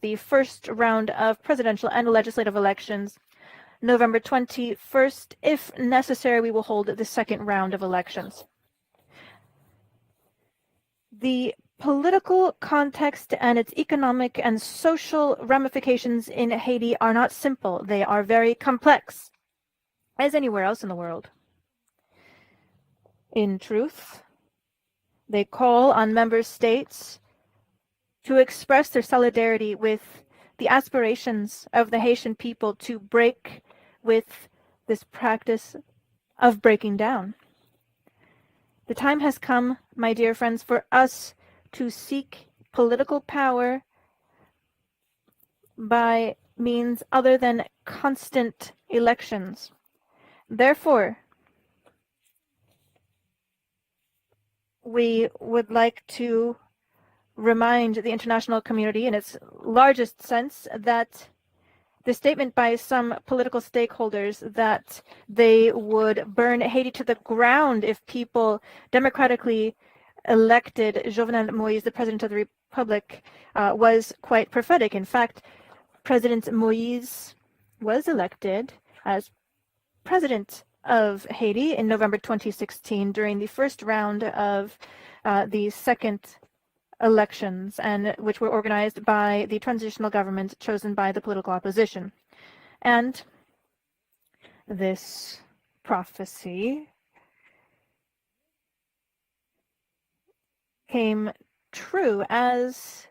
the first round of presidential and legislative elections. November 21st, if necessary, we will hold the second round of elections. The political context and its economic and social ramifications in Haiti are not simple. They are very complex, as anywhere else in the world. In truth, they call on member states to express their solidarity with the aspirations of the Haitian people to break with this practice of breaking down. The time has come, my dear friends, for us to seek political power by means other than constant elections. Therefore, we would like to remind the international community in its largest sense that the statement by some political stakeholders that they would burn Haiti to the ground if people democratically elected Jovenel Moïse, the president of the republic, was quite prophetic. In fact, President Moïse was elected as president of Haiti in November 2016 during the first round of the second elections, and which were organized by the transitional government chosen by the political opposition. And this prophecy came true as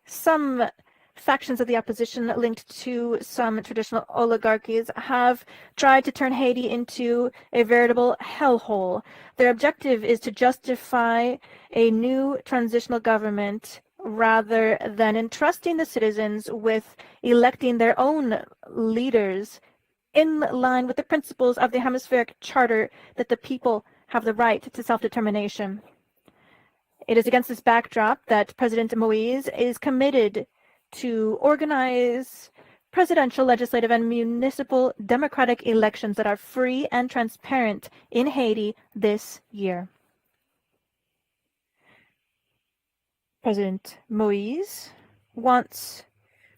some factions of the opposition linked to some traditional oligarchies have tried to turn Haiti into a veritable hellhole. Their objective is to justify a new transitional government rather than entrusting the citizens with electing their own leaders in line with the principles of the Hemispheric Charter that the people have the right to self-determination. It is against this backdrop that President Moïse is committed to organize presidential, legislative, and municipal democratic elections that are free and transparent in Haiti this year. President Moïse wants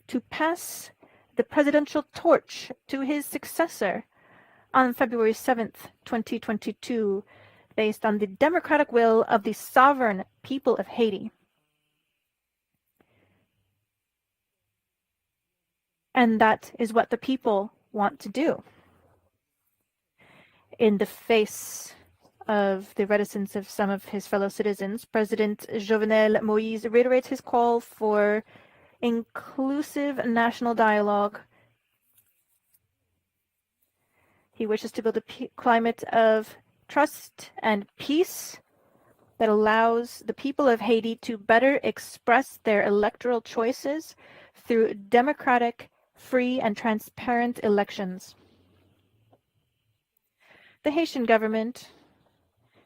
to pass the presidential torch to his successor on February 7th, 2022, based on the democratic will of the sovereign people of Haiti. And that is what the people want to do. In the face of the reticence of some of his fellow citizens, President Jovenel Moïse reiterates his call for inclusive national dialogue. He wishes to build a climate of trust and peace that allows the people of Haiti to better express their electoral choices through democratic, free, and transparent elections. The Haitian government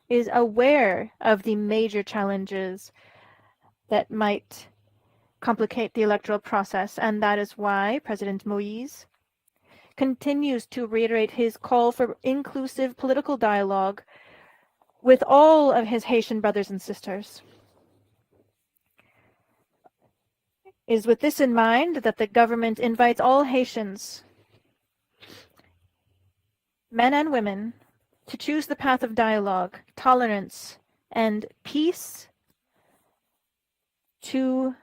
is aware of the major challenges that might complicate the electoral process, and that is why President Moïse continues to reiterate his call for inclusive political dialogue with all of his Haitian brothers and sisters. It is with this in mind that the government invites all Haitians, men and women, to choose the path of dialogue, tolerance, and peace to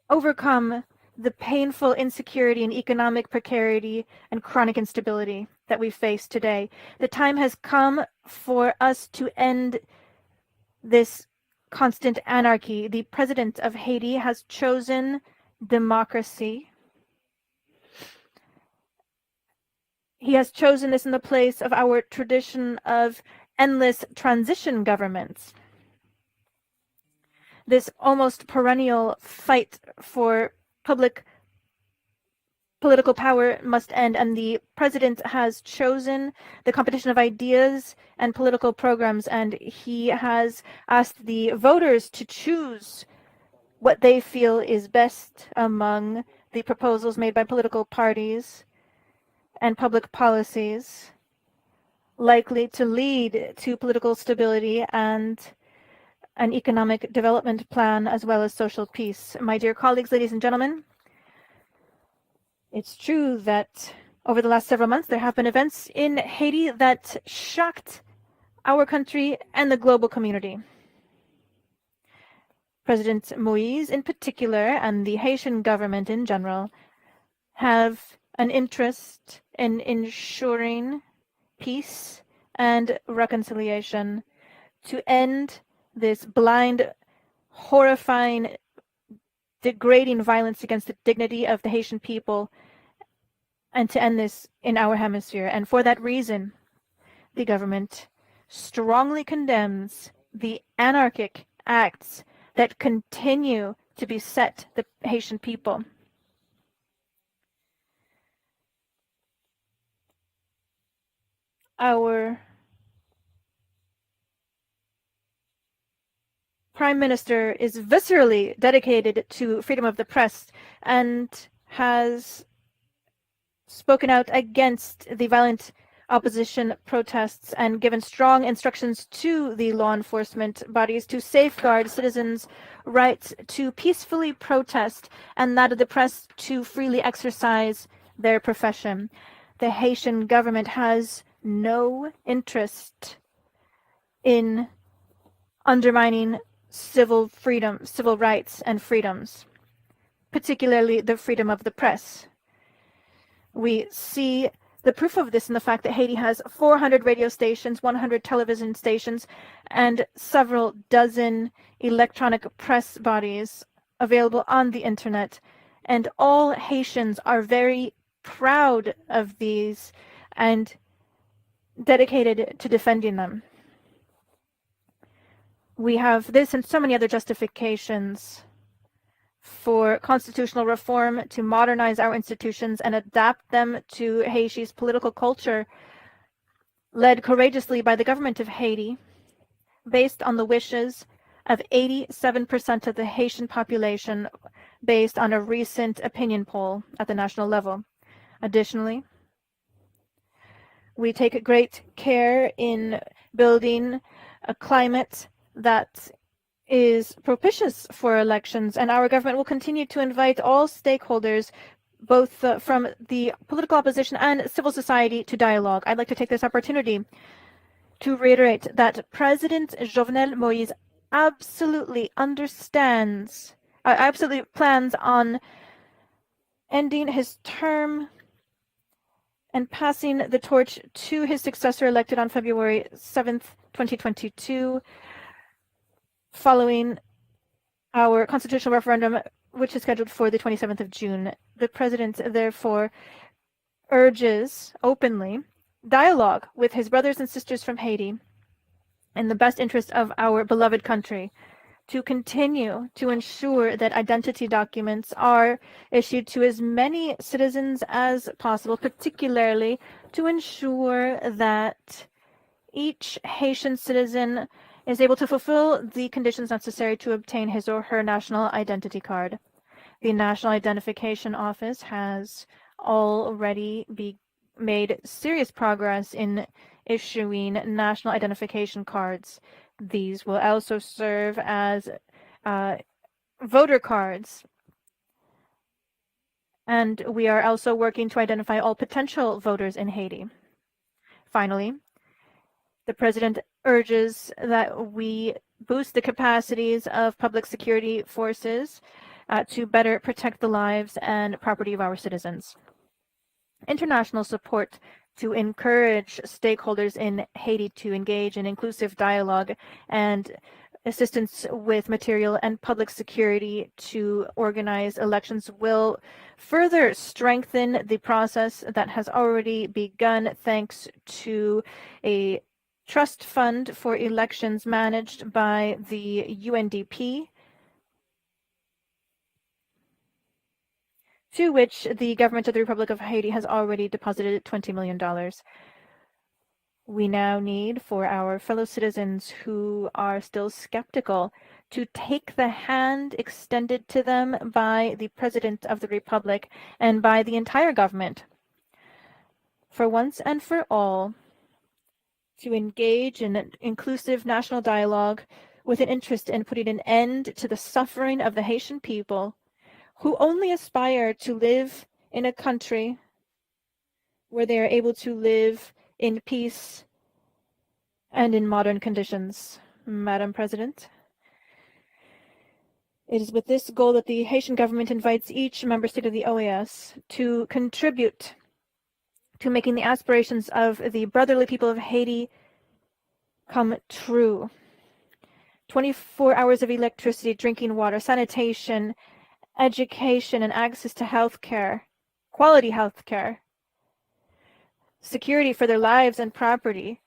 overcome the painful insecurity and economic precarity and chronic instability that we face today. The time has come for us to end this constant anarchy. The president of Haiti has chosen democracy. He has chosen this in the place of our tradition of endless transition governments. This almost perennial fight for public political power must end, and the president has chosen the competition of ideas and political programs, and he has asked the voters to choose what they feel is best among the proposals made by political parties and public policies likely to lead to political stability and an economic development plan, as well as social peace. My dear colleagues, ladies and gentlemen, it's true that over the last several months there have been events in Haiti that shocked our country and the global community. President Moise in particular and the Haitian government in general have an interest in ensuring peace and reconciliation to end this blind, horrifying, degrading violence against the dignity of the Haitian people, and to end this in our hemisphere. And for that reason, the government strongly condemns the anarchic acts that continue to beset the Haitian people. Our Prime Minister is viscerally dedicated to freedom of the press and has spoken out against the violent opposition protests and given strong instructions to the law enforcement bodies to safeguard citizens' rights to peacefully protest and that of the press to freely exercise their profession. The Haitian government has no interest in undermining civil rights and freedoms, particularly the freedom of the press. We see the proof of this in the fact that Haiti has 400 radio stations, 100 television stations, and several dozen electronic press bodies available on the internet. And all Haitians are very proud of these and dedicated to defending them. We have this and so many other justifications for constitutional reform to modernize our institutions and adapt them to Haiti's political culture, led courageously by the government of Haiti, based on the wishes of 87% of the Haitian population, based on a recent opinion poll at the national level. Additionally, we take great care in building a climate that is propitious for elections, and our government will continue to invite all stakeholders, both from the political opposition and civil society, to dialogue. I'd like to take this opportunity to reiterate that President Jovenel Moise absolutely plans on ending his term and passing the torch to his successor elected on February 7th, 2022, following our constitutional referendum, which is scheduled for the 27th of June. The president therefore urges openly dialogue with his brothers and sisters from Haiti in the best interest of our beloved country, to continue to ensure that identity documents are issued to as many citizens as possible, particularly to ensure that each Haitian citizen is able to fulfill the conditions necessary to obtain his or her national identity card. The National Identification Office has already made serious progress in issuing national identification cards. These will also serve as voter cards. And we are also working to identify all potential voters in Haiti. Finally, the president urges that we boost the capacities of public security forces to better protect the lives and property of our citizens. International support to encourage stakeholders in Haiti to engage in inclusive dialogue and assistance with material and public security to organize elections will further strengthen the process that has already begun thanks to a trust fund for elections managed by the UNDP, to which the government of the Republic of Haiti has already deposited $20 million. We now need for our fellow citizens who are still skeptical to take the hand extended to them by the President of the Republic and by the entire government, for once and for all, to engage in an inclusive national dialogue with an interest in putting an end to the suffering of the Haitian people, who only aspire to live in a country where they are able to live in peace and in modern conditions. Madam President, it is with this goal that the Haitian government invites each member state of the OAS to contribute to making the aspirations of the brotherly people of Haiti come true. 24 hours of electricity, drinking water, sanitation, education, and access to health care, quality health care, security for their lives and property,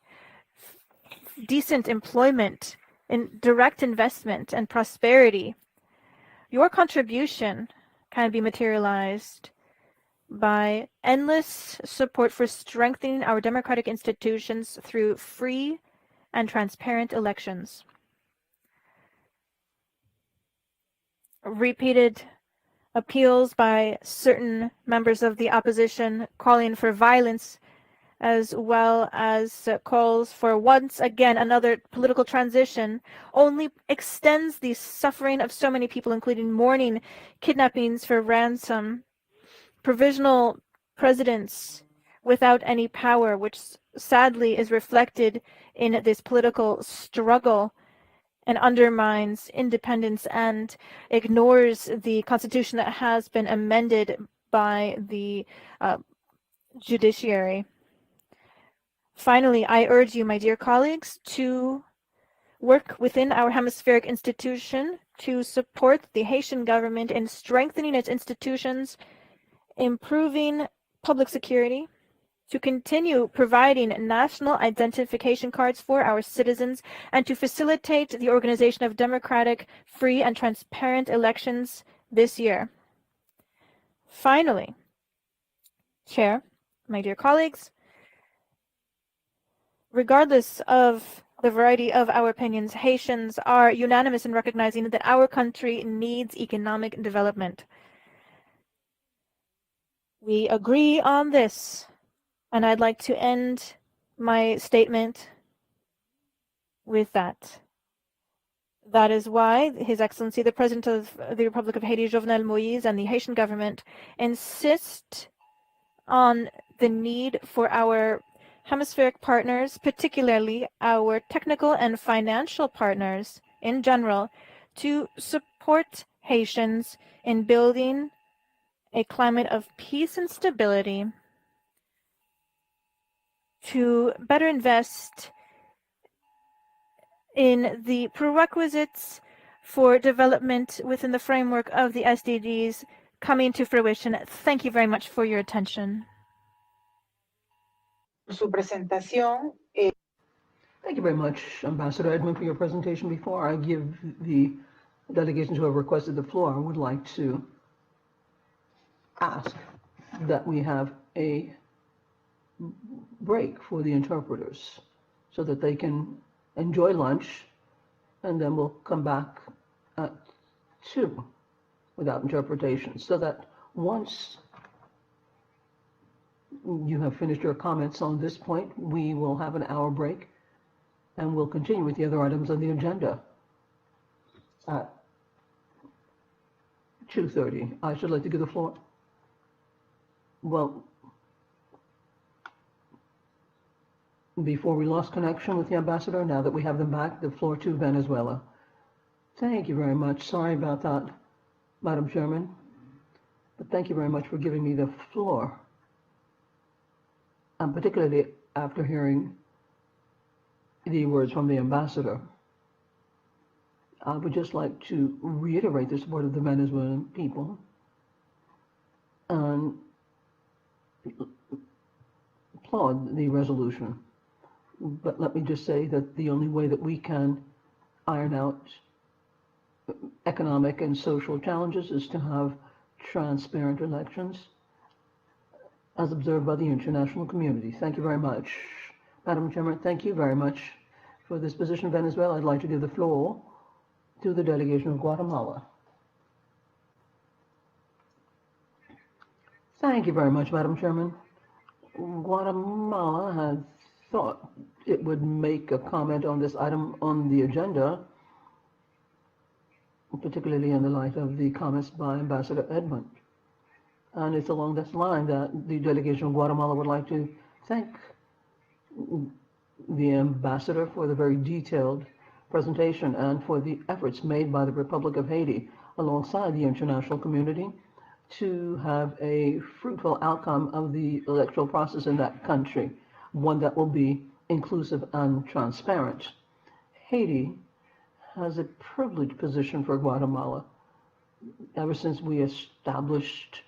decent employment, and direct investment and prosperity. Your contribution can be materialized by endless support for strengthening our democratic institutions through free and transparent elections. Repeated appeals by certain members of the opposition calling for violence, as well as calls for once again another political transition, only extends the suffering of so many people, including mourning, kidnappings for ransom, provisional presidents without any power, which sadly is reflected in this political struggle and undermines independence and ignores the constitution that has been amended by the judiciary. Finally, I urge you, my dear colleagues, to work within our hemispheric institution to support the Haitian government in strengthening its institutions, improving public security, to continue providing national identification cards for our citizens, and to facilitate the organization of democratic, free, and transparent elections this year. Finally, Chair, my dear colleagues, regardless of the variety of our opinions, Haitians are unanimous in recognizing that our country needs economic development. We agree on this, and I'd like to end my statement with that. That is why His Excellency, the President of the Republic of Haiti, Jovenel Moïse, and the Haitian government insist on the need for our hemispheric partners, particularly our technical and financial partners in general, to support Haitians in building a climate of peace and stability, to better invest in the prerequisites for development within the framework of the SDGs coming to fruition. Thank you very much for your attention. Su presentación. Thank you very much, Ambassador Edmund, for your presentation. Before I give the delegations who have requested the floor, I would like to ask that we have a break for the interpreters so that they can enjoy lunch, and then we'll come back at 2 without interpretation, so that once you have finished your comments on this point, we will have an hour break and we'll continue with the other items on the agenda at 2:30. I should like to give the floor. Well, before we lost connection with the ambassador, now that we have them back, the floor to Venezuela. Thank you very much. Sorry about that, Madam Chairman, but thank you very much for giving me the floor. And particularly after hearing the words from the ambassador, I would just like to reiterate the support of the Venezuelan people and applaud the resolution. But let me just say that the only way that we can iron out economic and social challenges is to have transparent elections, as observed by the international community. Thank you very much. Madam Chairman, thank you very much for this position of Venezuela. I'd like to give the floor to the delegation of Guatemala. Thank you very much, Madam Chairman. Guatemala had thought it would make a comment on this item on the agenda particularly in the light of the comments by Ambassador Edmund. And it's along this line that the delegation of Guatemala would like to thank the ambassador for the very detailed presentation and for the efforts made by the Republic of Haiti alongside the international community to have a fruitful outcome of the electoral process in that country, one that will be inclusive and transparent. Haiti has a privileged position for Guatemala ever since we established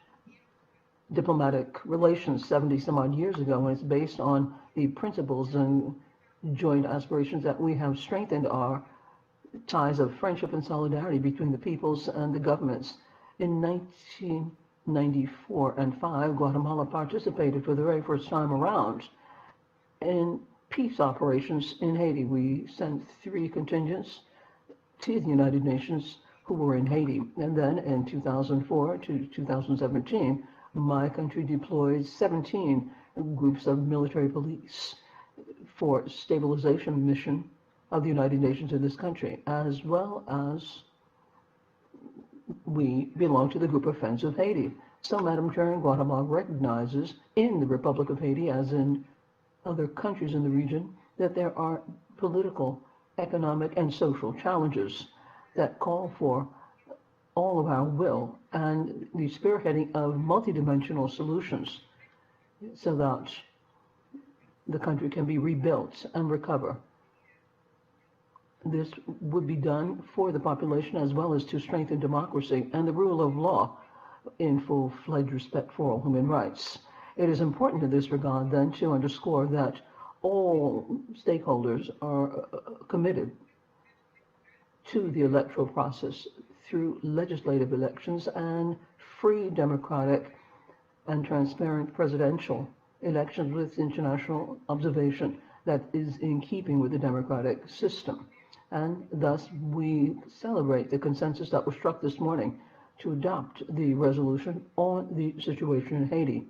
diplomatic relations 70 some odd years ago, and it's based on the principles and joint aspirations that we have strengthened our ties of friendship and solidarity between the peoples and the governments. In 1994 and 5, Guatemala participated for the very first time around in peace operations in Haiti. We sent 3 contingents to the United Nations who were in Haiti. And then in 2004 to 2017, my country deployed 17 groups of military police for stabilization mission of the United Nations in this country, as well as we belong to the group of Friends of Haiti. So, Madam Chair, Guatemala recognizes in the Republic of Haiti, as in other countries in the region, that there are political, economic, and social challenges that call for all of our will and the spearheading of multidimensional solutions so that the country can be rebuilt and recover. This would be done for the population as well as to strengthen democracy and the rule of law in full-fledged respect for all human rights. It is important in this regard then to underscore that all stakeholders are committed to the electoral process through legislative elections and free, democratic, and transparent presidential elections with international observation that is in keeping with the democratic system. And thus we celebrate the consensus that was struck this morning to adopt the resolution on the situation in Haiti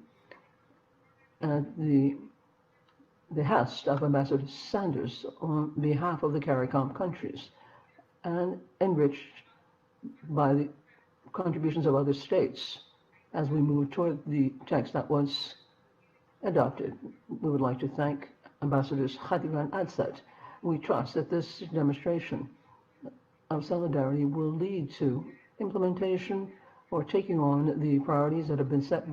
at the behest of Ambassador Sanders on behalf of the CARICOM countries, and enriched by the contributions of other states as we move toward the text that was adopted. We would like to thank Ambassadors Khatiba and Adsat. We trust that this demonstration of solidarity will lead to implementation or taking on the priorities that have been set.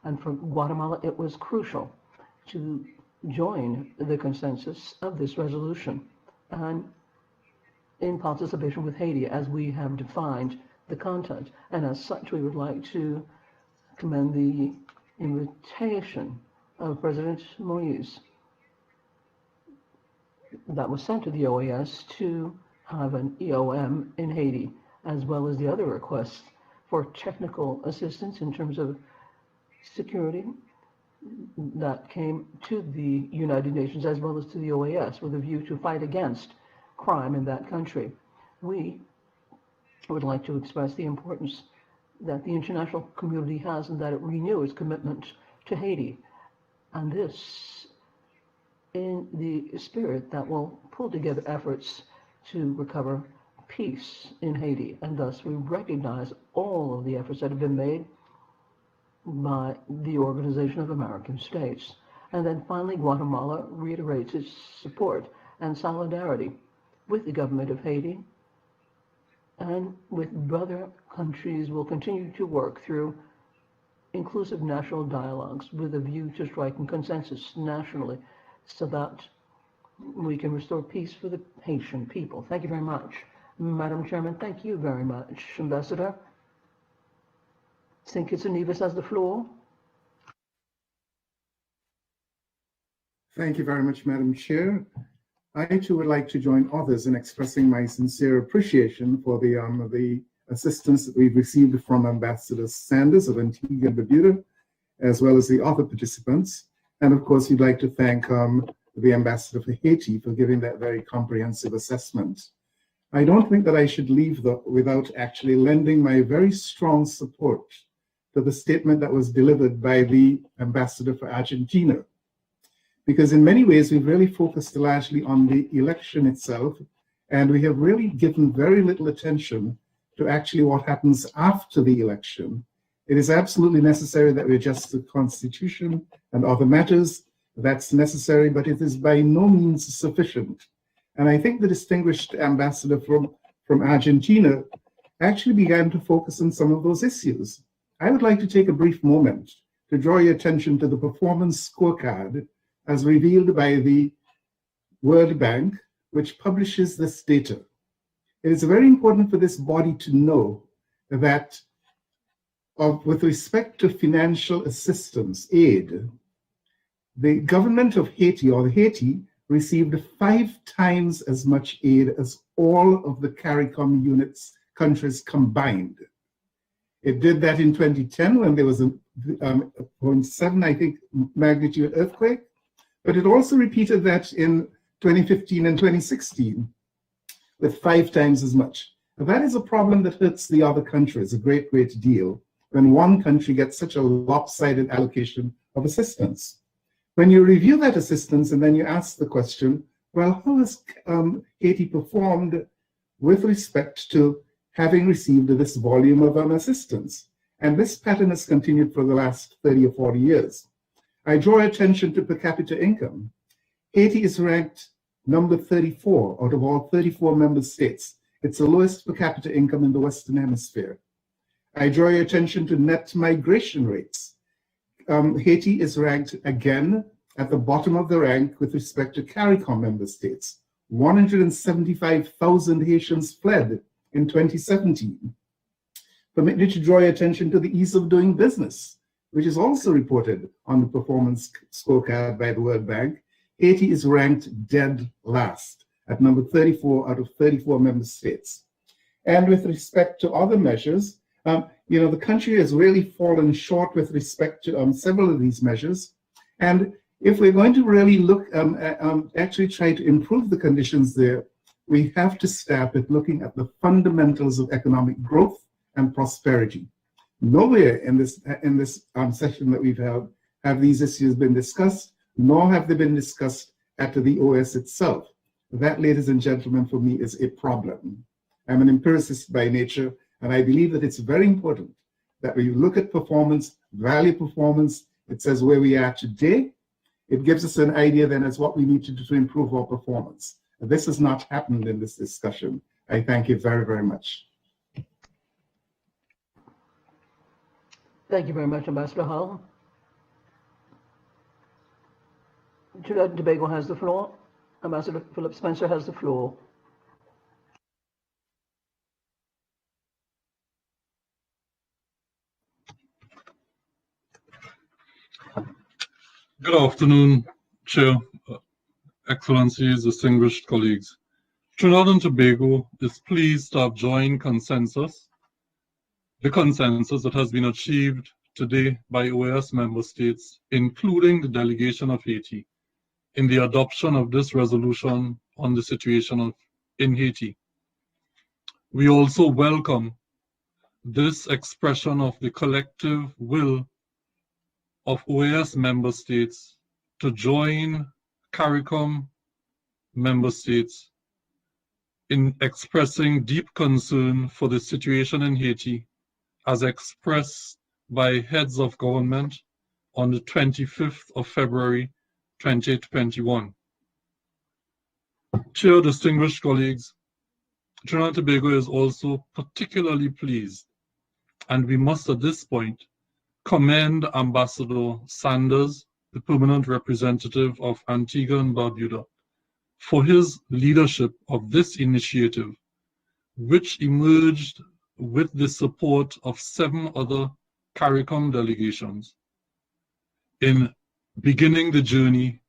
And for Guatemala, it was crucial to join the consensus of this resolution and in participation with Haiti as we have defined the content. And as such, we would like to commend the invitation of President Moise that was sent to the OAS to have an EOM in Haiti, as well as the other requests for technical assistance in terms of security that came to the United Nations as well as to the OAS with a view to fight against crime in that country. We would like to express the importance that the international community has and that it renew its commitment to Haiti, and this in the spirit that will pull together efforts to recover peace in Haiti. And thus we recognize all of the efforts that have been made by the Organization of American States. And then finally, Guatemala reiterates its support and solidarity with the government of Haiti and with brother countries will continue to work through inclusive national dialogues with a view to striking consensus nationally so that we can restore peace for the Haitian people. Thank you very much. Madam Chairman, thank you very much. Ambassador, St. Kitts and Nevis has the floor. Thank you very much, Madam Chair. I too would like to join others in expressing my sincere appreciation for the assistance that we've received from Ambassador Sanders of Antigua and Barbuda, as well as the other participants. And of course, we'd like to thank the Ambassador for Haiti for giving that very comprehensive assessment. I don't think that I should leave without actually lending my very strong support to the statement that was delivered by the Ambassador for Argentina. Because in many ways, we've really focused largely on the election itself, and we have really given very little attention to actually what happens after the election. It is absolutely necessary that we adjust the Constitution and other matters. That's necessary, but it is by no means sufficient. And I think the distinguished ambassador from Argentina actually began to focus on some of those issues. I would like to take a brief moment to draw your attention to the performance scorecard as revealed by the World Bank, which publishes this data. It is very important for this body to know that with respect to financial assistance, aid, the government of Haiti, or Haiti, received 5 times as much aid as all of the CARICOM countries combined. It did that in 2010 when there was a 0.7, I think, magnitude earthquake, but it also repeated that in 2015 and 2016 with 5 times as much. Now, that is a problem that hurts the other countries a great, great deal when one country gets such a lopsided allocation of assistance. When you review that assistance and then you ask the question, well, how has Haiti performed with respect to having received this volume of assistance? And this pattern has continued for the last 30 or 40 years. I draw attention to per capita income. Haiti is ranked number 34 out of all 34 member states. It's the lowest per capita income in the Western Hemisphere. I draw your attention to net migration rates. Haiti is ranked again at the bottom of the rank with respect to CARICOM member states. 175,000 Haitians fled in 2017. Permit me to draw your attention to the ease of doing business, which is also reported on the performance scorecard by the World Bank. Haiti is ranked dead last at number 34 out of 34 member states. And with respect to other measures, the country has really fallen short with respect to several of these measures. And if we're going to really look, actually try to improve the conditions there, we have to start at looking at the fundamentals of economic growth and prosperity. Nowhere in this session that we've held have these issues been discussed, nor have they been discussed at the OAS itself. That, ladies and gentlemen, for me is a problem. I'm an empiricist by nature, and I believe that it's very important that we look at performance, value performance. It says where we are today. It gives us an idea then as what we need to do to improve our performance. This has not happened in this discussion. I thank you very, very much. Thank you very much, Ambassador Hall. Trinidad and Tobago has the floor. Ambassador Philip Spencer has the floor. Good afternoon, Chair, Excellencies, distinguished colleagues. Trinidad and Tobago is pleased to have joined the consensus that has been achieved today by OAS member states, including the delegation of Haiti, in the adoption of this resolution on the situation in Haiti. We also welcome this expression of the collective will of OAS member states to join CARICOM member states in expressing deep concern for the situation in Haiti as expressed by heads of government on the 25th of February 2021. Chair, distinguished colleagues, Trinidad and Tobago is also particularly pleased, and we must at this point commend Ambassador Sanders, the permanent representative of Antigua and Barbuda, for his leadership of this initiative, which emerged with the support of 7 other CARICOM delegations in beginning the journey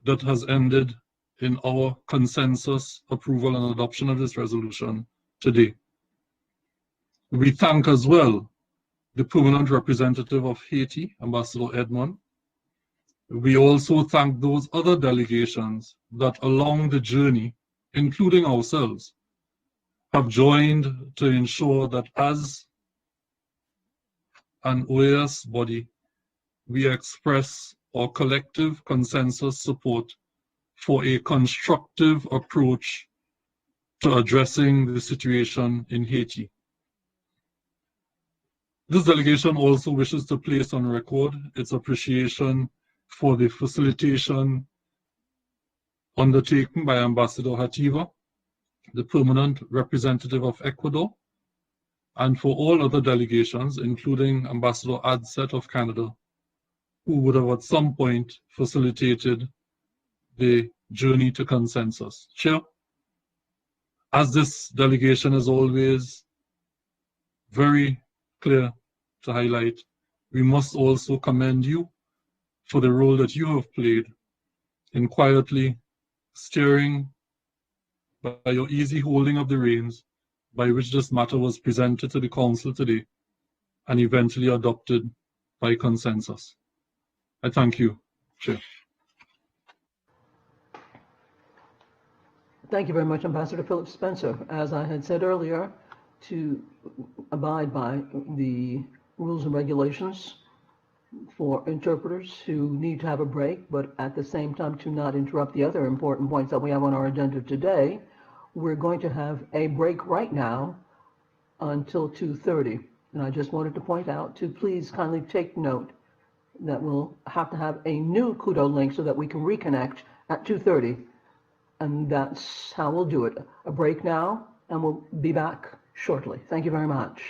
that has ended in our consensus approval and adoption of this resolution today. We thank as well the permanent representative of Haiti, Ambassador Edmond. We also thank those other delegations that along the journey, including ourselves, have joined to ensure that as an OAS body, we express our collective consensus support for a constructive approach to addressing the situation in Haiti. This delegation also wishes to place on record its appreciation for the facilitation undertaken by Ambassador Hativa, the permanent representative of Ecuador, and for all other delegations, including Ambassador Adset of Canada, who would have at some point facilitated the journey to consensus. Chair, as this delegation is always very clear to highlight, we must also commend you for the role that you have played in quietly steering by your easy holding of the reins by which this matter was presented to the Council today and eventually adopted by consensus. I thank you, Chair. Thank you very much, Ambassador Philip Spencer. As I had said earlier, to abide by the rules and regulations for interpreters who need to have a break, but at the same time to not interrupt the other important points that we have on our agenda today, we're going to have a break right now until 2:30. And I just wanted to point out to please kindly take note that we'll have to have a new Kudo link so that we can reconnect at 2:30. And that's how we'll do it. A break now, and we'll be back shortly. Thank you very much.